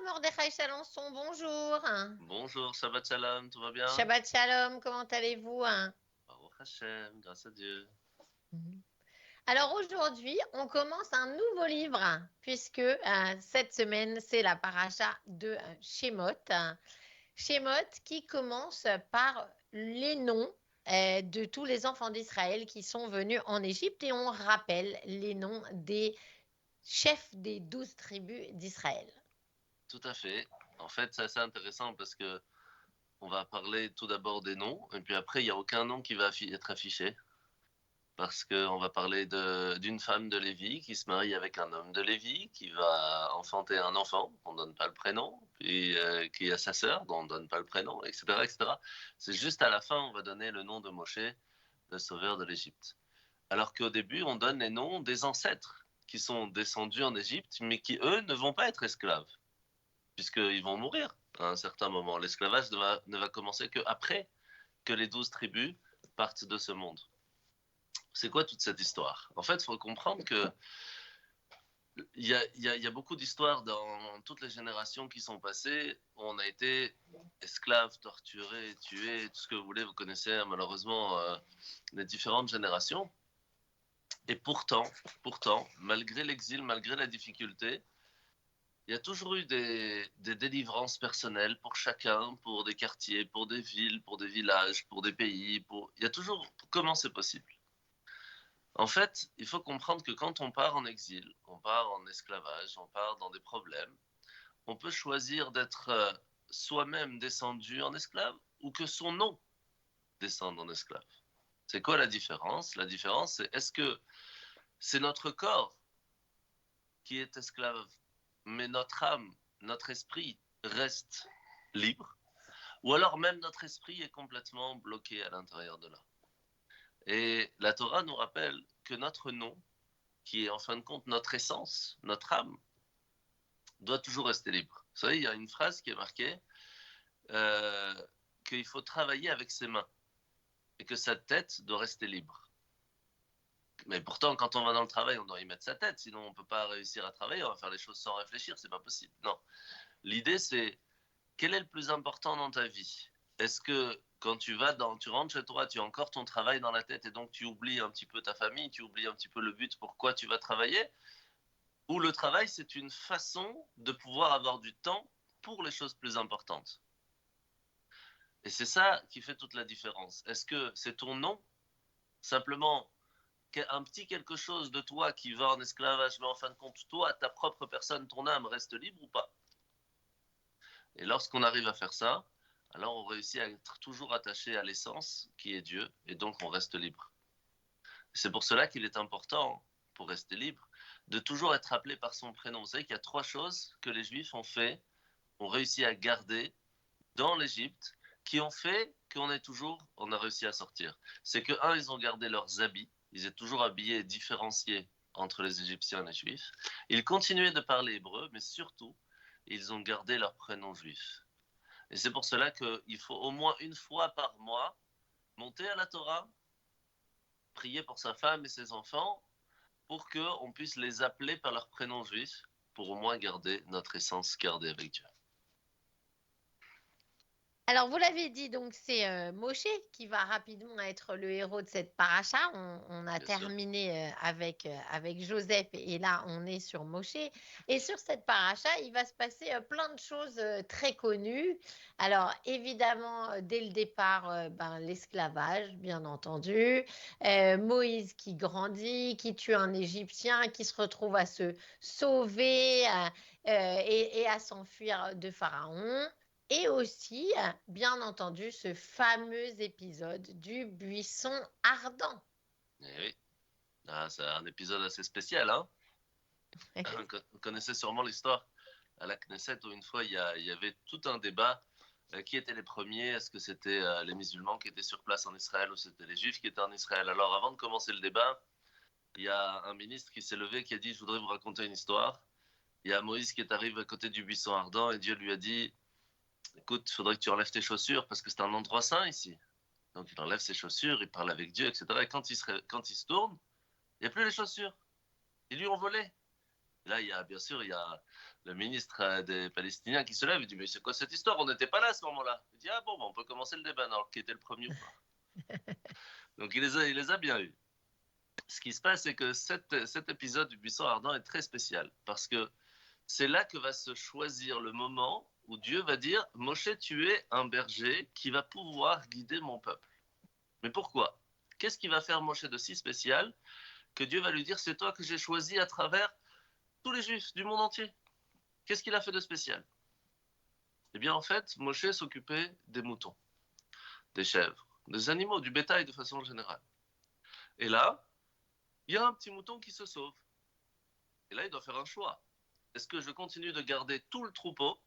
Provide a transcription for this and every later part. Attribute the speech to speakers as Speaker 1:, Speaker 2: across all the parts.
Speaker 1: Rav Mordechai Chalençon, bonjour.
Speaker 2: Bonjour, Shabbat Shalom, tout va bien?
Speaker 1: Shabbat Shalom, comment allez-vous?
Speaker 2: Baruch Hashem, grâce à Dieu.
Speaker 1: Mhm. Alors aujourd'hui, on commence un nouveau livre, puisque cette semaine, c'est la paracha de Shemot. Shemot qui commence par les noms de tous les enfants d'Israël qui sont venus en Égypte et on rappelle les noms des chefs des 12 tribus d'Israël.
Speaker 2: Tout à fait. En fait, c'est assez intéressant parce que on va parler tout d'abord des noms, et puis après, il n'y a aucun nom qui va être affiché. Parce qu'on va parler d'une femme de Lévi qui se marie avec un homme de Lévi, qui va enfanter un enfant, on ne donne pas le prénom, puis qui a sa sœur, dont on ne donne pas le prénom, etc., etc. C'est juste à la fin, on va donner le nom de Moshe, le sauveur de l'Égypte. Alors qu'au début, on donne les noms des ancêtres qui sont descendus en Égypte, mais qui, eux, ne vont pas être esclaves, puisqu'ils vont mourir à un certain moment. L'esclavage ne va commencer qu'après que les 12 tribus partent de ce monde. C'est quoi toute cette histoire? En fait, il faut comprendre que il y a beaucoup d'histoires dans toutes les générations qui sont passées. On a été esclaves, torturés, tués, tout ce que vous voulez. Vous connaissez malheureusement les différentes générations. Et pourtant, malgré l'exil, malgré la difficulté, il y a toujours eu des délivrances personnelles pour chacun, pour des quartiers, pour des villes, pour des villages, pour des pays. Il y a toujours comment c'est possible. En fait, il faut comprendre que quand on part en exil, on part en esclavage, on part dans des problèmes, on peut choisir d'être soi-même descendu en esclave ou que son nom descende en esclave. C'est quoi la différence? La différence, c'est est-ce que c'est notre corps qui est esclave, mais notre âme, notre esprit reste libre, ou alors même notre esprit est complètement bloqué à l'intérieur de là. Et la Torah nous rappelle que notre nom, qui est en fin de compte notre essence, notre âme, doit toujours rester libre. Vous savez, il y a une phrase qui est marquée euh, qu'il faut travailler avec ses mains et que sa tête doit rester libre. Mais pourtant, quand on va dans le travail, on doit y mettre sa tête, sinon on ne peut pas réussir à travailler, on va faire les choses sans réfléchir, c'est pas possible. Non. L'idée, c'est quel est le plus important dans ta vie? Est-ce que quand tu rentres chez toi, tu as encore ton travail dans la tête et donc tu oublies un petit peu ta famille, tu oublies un petit peu le but pourquoi tu vas travailler? Ou le travail, c'est une façon de pouvoir avoir du temps pour les choses plus importantes? Et c'est ça qui fait toute la différence. Est-ce que c'est ton nom, simplement un petit quelque chose de toi qui va en esclavage, mais en fin de compte, toi, ta propre personne, ton âme reste libre ou pas? Et lorsqu'on arrive à faire ça, alors on réussit à être toujours attaché à l'essence qui est Dieu, et donc on reste libre. C'est pour cela qu'il est important, pour rester libre, de toujours être appelé par son prénom. Vous savez qu'il y a trois choses que les Juifs ont réussi à garder dans l'Égypte, qui ont fait on a réussi à sortir. C'est que, un, ils ont gardé leurs habits, ils étaient toujours habillés et différenciés entre les Égyptiens et les Juifs. Ils continuaient de parler hébreu, mais surtout, ils ont gardé leur prénom juif. Et c'est pour cela qu'il faut au moins une fois par mois monter à la Torah, prier pour sa femme et ses enfants, pour qu'on puisse les appeler par leur prénom juif, pour au moins garder notre essence gardée avec Dieu.
Speaker 1: Alors, vous l'avez dit, donc c'est Moshe qui va rapidement être le héros de cette paracha. On a
Speaker 2: Bien sûr.
Speaker 1: terminé avec Joseph et là, on est sur Moshe. Et sur cette paracha, il va se passer plein de choses très connues. Alors, évidemment, dès le départ, l'esclavage, bien entendu. Moïse qui grandit, qui tue un Égyptien, qui se retrouve à se sauver et à s'enfuir de Pharaon. Et aussi, bien entendu, ce fameux épisode du buisson ardent.
Speaker 2: Eh oui. Ah, c'est un épisode assez spécial, hein. Vous connaissez sûrement l'histoire à la Knesset où une fois il y avait tout un débat. Qui étaient les premiers? Est-ce que c'était les musulmans qui étaient sur place en Israël ou c'était les juifs qui étaient en Israël? Alors avant de commencer le débat, il y a un ministre qui s'est levé qui a dit: je voudrais vous raconter une histoire. Il y a Moïse qui est arrivé à côté du buisson ardent et Dieu lui a dit: écoute, il faudrait que tu enlèves tes chaussures parce que c'est un endroit saint ici. Donc il enlève ses chaussures, il parle avec Dieu, etc. Et quand il se tourne, il n'y a plus les chaussures. Ils lui ont volé. Là, bien sûr, il y a le ministre des Palestiniens qui se lève et dit, mais c'est quoi cette histoire? On n'était pas là à ce moment-là. Il dit, ah bon, on peut commencer le débat, alors qui était le premier ou pas? Donc il les a bien eus. Ce qui se passe, c'est que cet épisode du buisson ardent est très spécial parce que c'est là que va se choisir le moment où Dieu va dire, Moshe, tu es un berger qui va pouvoir guider mon peuple. Mais pourquoi? Qu'est-ce qui va faire Moshe de si spécial que Dieu va lui dire, c'est toi que j'ai choisi à travers tous les juifs du monde entier? Qu'est-ce qu'il a fait de spécial? Eh bien, en fait, Moshe s'occupait des moutons, des chèvres, des animaux, du bétail de façon générale. Et là, il y a un petit mouton qui se sauve. Et là, il doit faire un choix. Est-ce que je continue de garder tout le troupeau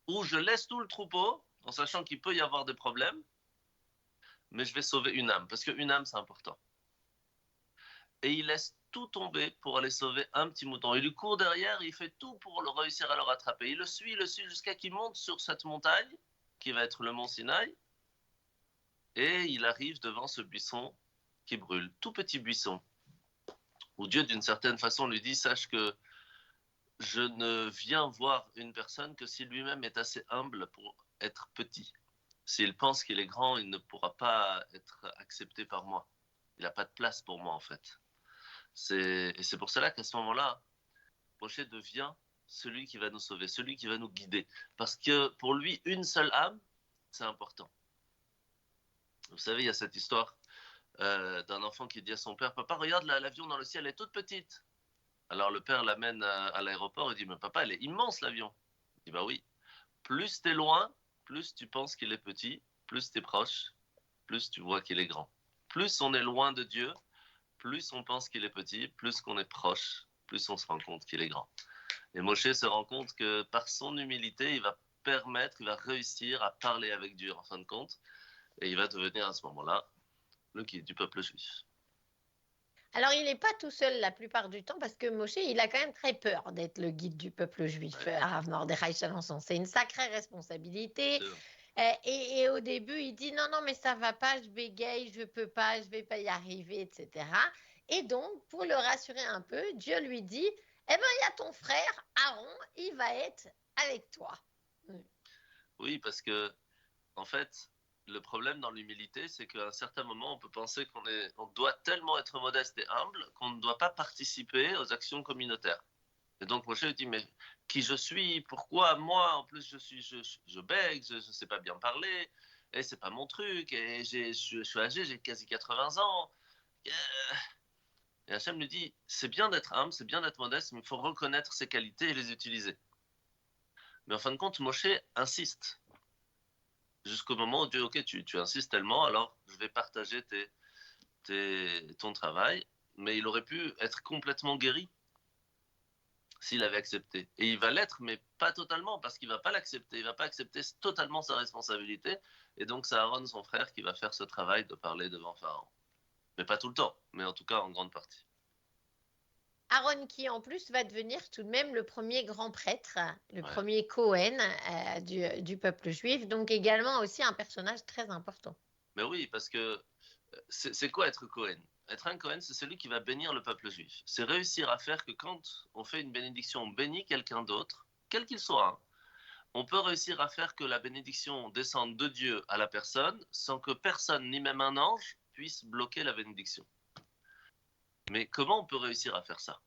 Speaker 2: ou je laisse tout le troupeau en sachant qu'il peut y avoir des problèmes, mais je vais sauver une âme, parce qu'une âme, c'est important. Et il laisse tout tomber pour aller sauver un petit mouton. Il lui court derrière, il fait tout pour réussir à le rattraper. Il le suit jusqu'à qu'il monte sur cette montagne, qui va être le mont Sinaï, et il arrive devant ce buisson qui brûle, tout petit buisson, où Dieu, d'une certaine façon, lui dit, sache que je ne viens voir une personne que si lui-même est assez humble pour être petit. S'il pense qu'il est grand, il ne pourra pas être accepté par moi. Il n'a pas de place pour moi, en fait. Et c'est pour cela qu'à ce moment-là, Moshe devient celui qui va nous sauver, celui qui va nous guider. Parce que pour lui, une seule âme, c'est important. Vous savez, il y a cette histoire d'un enfant qui dit à son père, papa, regarde, l'avion dans le ciel est toute petite. Alors le père l'amène à l'aéroport et dit, mais papa, elle est immense l'avion. Il dit, bah oui, plus t'es loin, plus tu penses qu'il est petit, plus t'es proche, plus tu vois qu'il est grand. Plus on est loin de Dieu, plus on pense qu'il est petit, plus qu'on est proche, plus on se rend compte qu'il est grand. Et Moshe se rend compte que par son humilité, il va réussir à parler avec Dieu en fin de compte, et il va devenir à ce moment-là le guide du peuple juif.
Speaker 1: Alors, il n'est pas tout seul la plupart du temps parce que Moshe, il a quand même très peur d'être le guide du peuple juif,
Speaker 2: Ouais,
Speaker 1: Rav Mordechai Chalençon. C'est une sacrée responsabilité.
Speaker 2: sûr.
Speaker 1: Et au début, il dit non, non, mais ça va pas, je bégaye, je peux pas, je vais pas y arriver, etc. Et donc, pour le rassurer un peu, Dieu lui dit, eh ben, il y a ton frère Aaron, il va être avec toi.
Speaker 2: Oui, parce que en fait, le problème dans l'humilité, c'est qu'à un certain moment, on peut penser on doit tellement être modeste et humble qu'on ne doit pas participer aux actions communautaires. Et donc Moshe dit, mais qui je suis? Pourquoi moi? En plus, je bègue, je ne sais pas bien parler, et c'est pas mon truc, et je suis âgé, j'ai quasi 80 ans. Et Hachem lui dit, c'est bien d'être humble, c'est bien d'être modeste, mais il faut reconnaître ses qualités et les utiliser. Mais en fin de compte, Moshe insiste. Jusqu'au moment où Dieu, ok, tu insistes tellement, alors je vais partager ton travail. Mais il aurait pu être complètement guéri s'il avait accepté. Et il va l'être, mais pas totalement, parce qu'il ne va pas l'accepter. Il ne va pas accepter totalement sa responsabilité. Et donc, c'est Aaron, son frère, qui va faire ce travail de parler devant Pharaon. Mais pas tout le temps, mais en tout cas en grande partie.
Speaker 1: Aaron qui en plus va devenir tout de même le premier grand prêtre, le
Speaker 2: Ouais.
Speaker 1: premier Cohen du peuple juif, donc également aussi un personnage très important.
Speaker 2: Mais oui, parce que c'est quoi être Cohen? Être un Cohen, c'est celui qui va bénir le peuple juif. C'est réussir à faire que quand on fait une bénédiction, on bénit quelqu'un d'autre, quel qu'il soit, hein, on peut réussir à faire que la bénédiction descende de Dieu à la personne sans que personne, ni même un ange, puisse bloquer la bénédiction. Mais comment on peut réussir à faire ça?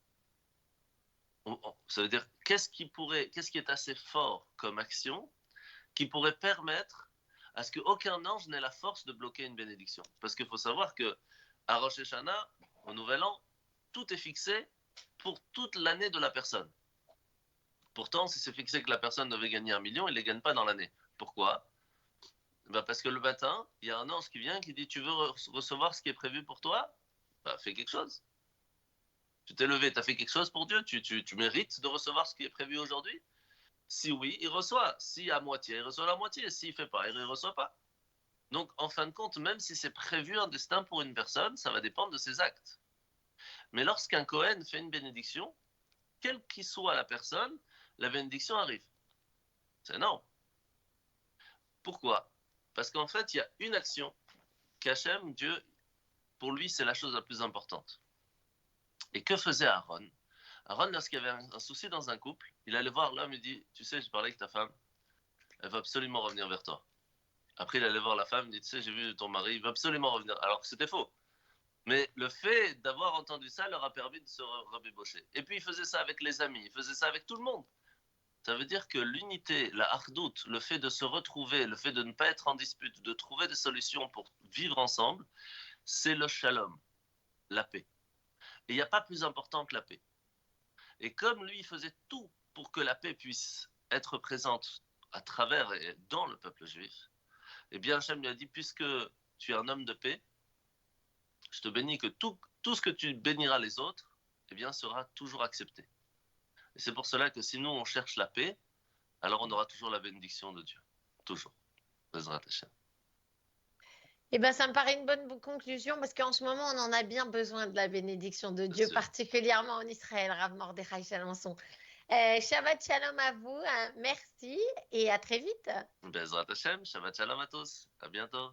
Speaker 2: Ça veut dire, qu'est-ce qui est assez fort comme action qui pourrait permettre à ce qu'aucun ange n'ait la force de bloquer une bénédiction? Parce qu'il faut savoir que à Rosh Hashanah, au Nouvel An, tout est fixé pour toute l'année de la personne. Pourtant, si c'est fixé que la personne devait gagner 1 million, il ne les gagne pas dans l'année. Pourquoi? Ben parce que le matin, il y a un ange qui vient qui dit, tu veux recevoir ce qui est prévu pour toi? Ben, fais quelque chose. Tu t'es levé, tu as fait quelque chose pour Dieu, tu mérites de recevoir ce qui est prévu aujourd'hui? Si oui, il reçoit. Si à moitié, il reçoit la moitié. S'il ne fait pas, il ne reçoit pas. Donc, en fin de compte, même si c'est prévu un destin pour une personne, ça va dépendre de ses actes. Mais lorsqu'un Cohen fait une bénédiction, quelle qu'il soit la personne, la bénédiction arrive. C'est énorme. Pourquoi? Parce qu'en fait, il y a une action qu'Hachem, Dieu, pour lui, c'est la chose la plus importante. Et que faisait Aaron? Aaron, lorsqu'il y avait un souci dans un couple, il allait voir l'homme et dit, tu sais, j'ai parlé avec ta femme, elle va absolument revenir vers toi. Après, il allait voir la femme, il dit, tu sais, j'ai vu ton mari, il va absolument revenir. Alors que c'était faux. Mais le fait d'avoir entendu ça leur a permis de se rebébaucher. Et puis, il faisait ça avec les amis, il faisait ça avec tout le monde. Ça veut dire que l'unité, la hardout, le fait de se retrouver, le fait de ne pas être en dispute, de trouver des solutions pour vivre ensemble, c'est le shalom, la paix. Et il n'y a pas plus important que la paix. Et comme lui, il faisait tout pour que la paix puisse être présente à travers et dans le peuple juif, eh bien, Hachem lui a dit, puisque tu es un homme de paix, je te bénis que tout ce que tu béniras les autres, eh bien, sera toujours accepté. Et c'est pour cela que si nous, on cherche la paix, alors on aura toujours la bénédiction de Dieu. Toujours. Bezrat Hachem.
Speaker 1: Eh ben, ça me paraît une bonne conclusion parce qu'en ce moment, on en a bien besoin de la bénédiction de
Speaker 2: Bien
Speaker 1: Dieu,
Speaker 2: sûr.
Speaker 1: particulièrement en Israël, Rav Mordechai Chalençon. Shabbat Shalom à vous, hein, merci et à très vite.
Speaker 2: Bezrat Hachem, Shabbat Shalom à tous. À bientôt.